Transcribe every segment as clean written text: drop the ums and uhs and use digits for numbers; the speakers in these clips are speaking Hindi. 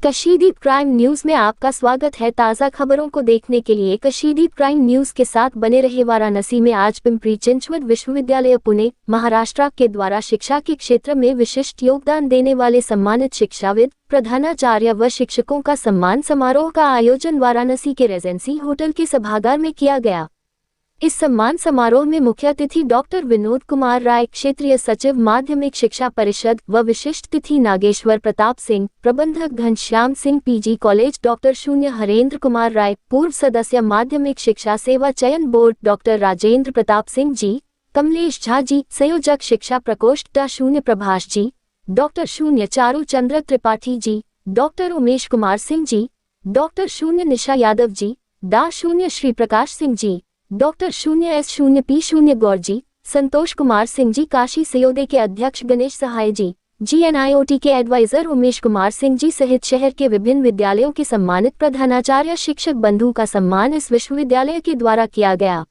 कशीदीप प्राइम न्यूज में आपका स्वागत है। ताज़ा खबरों को देखने के लिए कशीदीप प्राइम न्यूज के साथ बने रहे। वाराणसी में आज पिंपरी चिंचवड विश्वविद्यालय पुणे महाराष्ट्र के द्वारा शिक्षा के क्षेत्र में विशिष्ट योगदान देने वाले सम्मानित शिक्षाविद, प्रधानाचार्य व शिक्षकों का सम्मान समारोह का आयोजन वाराणसी के रेजेंसी होटल के सभागार में किया गया। इस सम्मान समारोह में मुख्य अतिथि डॉक्टर विनोद कुमार राय, क्षेत्रीय सचिव माध्यमिक शिक्षा परिषद व विशिष्ट अतिथि नागेश्वर प्रताप सिंह, प्रबंधक Ghanshyam Singh, PG college doctor शून्य हरेंद्र कुमार राय, पूर्व सदस्य माध्यमिक शिक्षा सेवा चयन बोर्ड डॉक्टर राजेंद्र प्रताप सिंह जी, कमलेश झा जी, संयोजक शिक्षा प्रकोष्ठ डा शून्य प्रभाष जी, डॉक्टर शून्य चारू चंद्र त्रिपाठी जी, डॉक्टर उमेश कुमार सिंह जी, डॉक्टर शून्य निशा यादव जी, डा शून्य श्री प्रकाश सिंह जी, डॉक्टर शून्य एस शून्य पी शून्य गौर जी, संतोष कुमार सिंह जी, काशी सयोदय के अध्यक्ष गणेश सहाय जी, GNIOT के एडवाइजर उमेश कुमार सिंह जी सहित शहर के विभिन्न विद्यालयों के सम्मानित प्रधानाचार्य शिक्षक बंधु का सम्मान इस विश्वविद्यालय के द्वारा किया गया।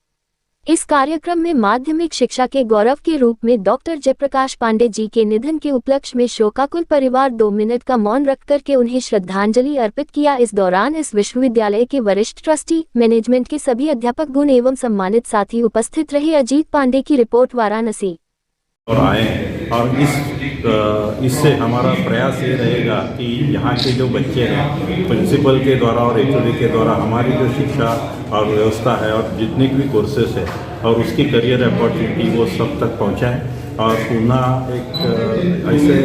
इस कार्यक्रम में माध्यमिक शिक्षा के गौरव के रूप में डॉक्टर जयप्रकाश पांडे जी के निधन के उपलक्ष्य में शोकाकुल परिवार 2 मिनट का मौन रख करके उन्हें श्रद्धांजलि अर्पित किया। इस दौरान इस विश्वविद्यालय के वरिष्ठ ट्रस्टी, मैनेजमेंट के सभी अध्यापक गुण एवं सम्मानित साथी उपस्थित रहे। अजीत पांडे की रिपोर्ट, वाराणसी। और आए और इससे हमारा प्रयास ये रहेगा कि यहाँ के जो बच्चे हैं प्रिंसिपल के द्वारा और HOD के द्वारा हमारी जो शिक्षा और व्यवस्था है और जितने भी कोर्सेस है और उसकी करियर अपॉर्चुनिटी वो सब तक पहुँचाएँ। और पूना एक ऐसे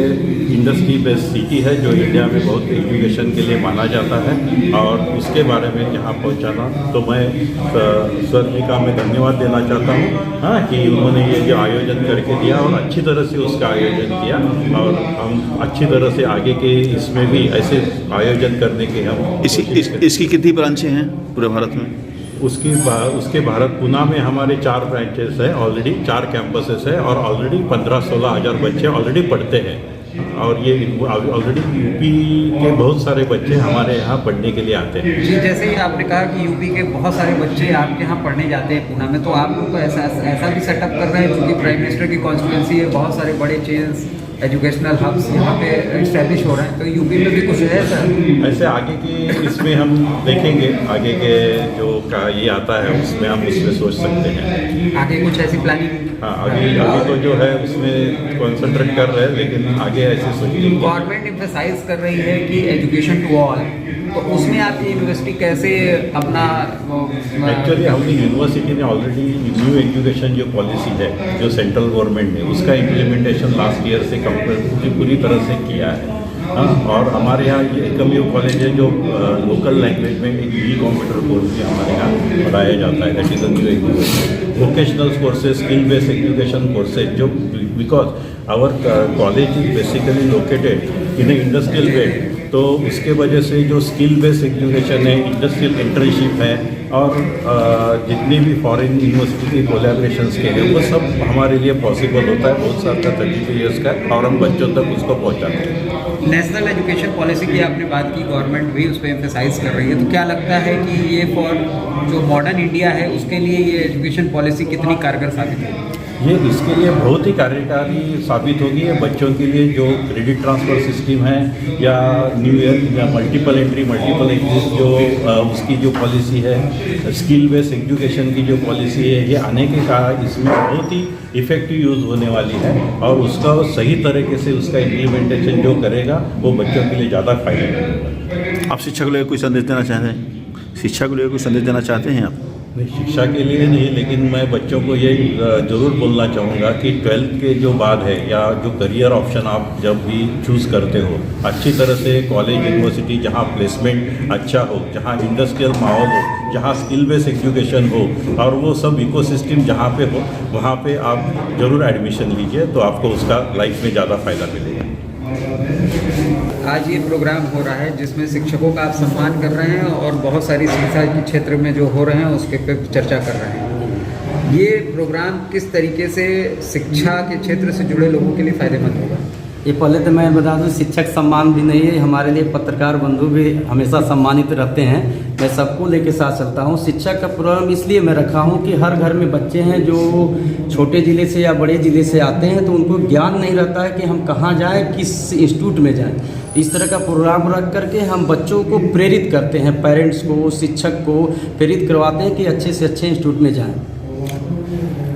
इंडस्ट्री बेस्ड सिटी है जो इंडिया में बहुत एजुकेशन के लिए माना जाता है और उसके बारे में यहाँ पहुँचाना, तो मैं सर जी का मैं धन्यवाद देना चाहता हूँ। हाँ, कि उन्होंने ये जो आयोजन करके दिया और अच्छी तरह से उसका आयोजन किया और हम अच्छी तरह से आगे के इसमें भी ऐसे आयोजन करने के हम इसकी कितनी ब्रांचें हैं पूरे भारत में? उसके भारत पुणे में हमारे 4 ब्रांचेस है, ऑलरेडी 4 कैंपसेस है और ऑलरेडी 15-16 हज़ार बच्चे ऑलरेडी पढ़ते हैं। और ये ऑलरेडी यूपी के बहुत सारे बच्चे हमारे यहाँ पढ़ने के लिए आते हैं। जी, जैसे ही आपने कहा कि यूपी के बहुत सारे बच्चे आपके यहाँ पढ़ने जाते हैं पुणे में, तो आप लोग को ऐसा भी सेटअप कर रहे हैं क्योंकि प्राइम मिनिस्टर की कॉन्स्टिट्यूंसी है, बहुत सारे बड़े चेंज एजुकेशनल हब्स यहाँ पे इस्टेब्लिश हो रहे हैं, तो यूपी में भी कुछ है सर? ऐसे आगे के इसमें हम देखेंगे, आगे के जो का ये आता है उसमें हम उसमें सोच सकते हैं आगे कुछ ऐसी प्लानिंग। हाँ, अभी तो जो है उसमें कॉन्सेंट्रेट कर रहे हैं, लेकिन आगे ऐसे सोचेंगे। गवर्नमेंट एम्फसाइज कर रही है कि एजुकेशन टू ऑल, तो उसमें आपकी यूनिवर्सिटी कैसे अपना एक्चुअली हमारी यूनिवर्सिटी ने ऑलरेडी न्यू एजुकेशन जो पॉलिसी है जो सेंट्रल गवर्नमेंट ने उसका इम्प्लीमेंटेशन लास्ट ईयर से पूरी तरह से किया है। हाँ, और हमारे यहाँ ये एकलव्य कॉलेज है जो लोकल लैंग्वेज में एक कंप्यूटर कोर्स भी हमारे यहाँ पढ़ाया जाता है, that is a new education. Vocational courses, skill based education courses जो because our college is basically located in a industrial belt, तो उसके वजह से जो स्किल बेस्ड एजुकेशन है, इंडस्ट्रियल इंटर्नशिप है और जितनी भी फॉरेन यूनिवर्सिटी के कोलैबोरेशंस के हैं वो सब हमारे लिए पॉसिबल होता है। बहुत साल का 32 ईयर्स का और हम बच्चों तक उसको पहुंचाते हैं। नेशनल एजुकेशन पॉलिसी की आपने बात की, गवर्नमेंट भी उस पर एम्फसाइज कर रही है, तो क्या लगता है कि ये फॉर जो मॉडर्न इंडिया है उसके लिए ये एजुकेशन पॉलिसी कितनी कारगर साबित होगी? ये इसके लिए बहुत ही कार्यकारी साबित होगी। ये बच्चों के लिए जो क्रेडिट ट्रांसफ़र सिस्टम है या न्यू ईयर या मल्टीपल एंट्री मल्टीपल एग्जिट जो उसकी जो पॉलिसी है, स्किल बेस्ड एजुकेशन की जो पॉलिसी है, ये आने के कारण इसमें बहुत ही इफ़ेक्टिव यूज़ होने वाली है और उसका सही तरीके से उसका इम्प्लीमेंटेशन जो करेगा वो बच्चों के लिए ज़्यादा फायदा करेगा। आप शिक्षा को लेकर कोई संदेश देना चाहते हैं? शिक्षा को लेकर कोई संदेश देना चाहते हैं आप? नहीं, शिक्षा के लिए नहीं, लेकिन मैं बच्चों को ये ज़रूर बोलना चाहूँगा कि 12th के जो बाद है या जो करियर ऑप्शन आप जब भी चूज़ करते हो, अच्छी तरह से कॉलेज यूनिवर्सिटी जहाँ प्लेसमेंट अच्छा हो, जहाँ इंडस्ट्रियल माहौल हो, जहाँ स्किल बेस्ड एजुकेशन हो और वो सब इकोसिस्टम जहाँ पे हो वहाँ पे आप ज़रूर एडमिशन लीजिए, तो आपको उसका लाइफ में ज़्यादा फ़ायदा मिलेगा। आज ये प्रोग्राम हो रहा है जिसमें शिक्षकों का आप सम्मान कर रहे हैं और बहुत सारी शिक्षा के क्षेत्र में जो हो रहे हैं उसके पे चर्चा कर रहे हैं। ये प्रोग्राम किस तरीके से शिक्षा के क्षेत्र से जुड़े लोगों के लिए फ़ायदेमंद होगा? ये पहले तो मैं बता दूं, शिक्षक सम्मान भी नहीं है हमारे लिए, पत्रकार बंधु भी हमेशा सम्मानित रहते हैं। मैं सबको लेके साथ चलता हूँ। शिक्षक का प्रोग्राम इसलिए मैं रखा हूँ कि हर घर में बच्चे हैं जो छोटे ज़िले से या बड़े ज़िले से आते हैं, तो उनको ज्ञान नहीं रहता है कि हम कहाँ जाएँ, किस इंस्टीट्यूट में जाएँ। इस तरह का प्रोग्राम रख करके हम बच्चों को प्रेरित करते हैं, पेरेंट्स को, शिक्षक को प्रेरित करवाते हैं कि अच्छे से अच्छे इंस्टीट्यूट में जाएँ।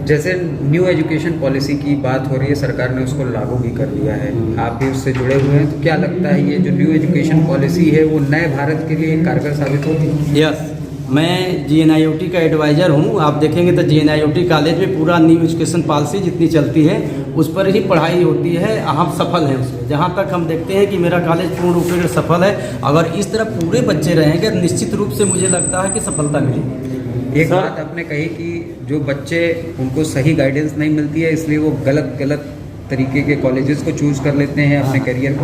जैसे न्यू एजुकेशन पॉलिसी की बात हो रही है, सरकार ने उसको लागू भी कर दिया है, आप भी उससे जुड़े हुए हैं, तो क्या लगता है ये जो न्यू एजुकेशन पॉलिसी है वो नए भारत के लिए कारगर साबित होगी? यस, मैं GNIOT का एडवाइज़र हूँ। आप देखेंगे तो GNIOT कॉलेज में पूरा न्यू एजुकेशन पॉलिसी जितनी चलती है उस पर ही पढ़ाई होती है। हम सफल हैं उसमें। जहाँ तक हम देखते हैं कि मेरा कॉलेज पूर्ण रूप से सफल है। अगर इस तरह पूरे बच्चे रहेंगे निश्चित रूप से मुझे लगता है कि सफलता मिलेगी। एक बात आपने कही कि जो बच्चे उनको सही गाइडेंस नहीं मिलती है, इसलिए वो गलत तरीके के कॉलेजेस को चूज़ कर लेते हैं अपने करियर को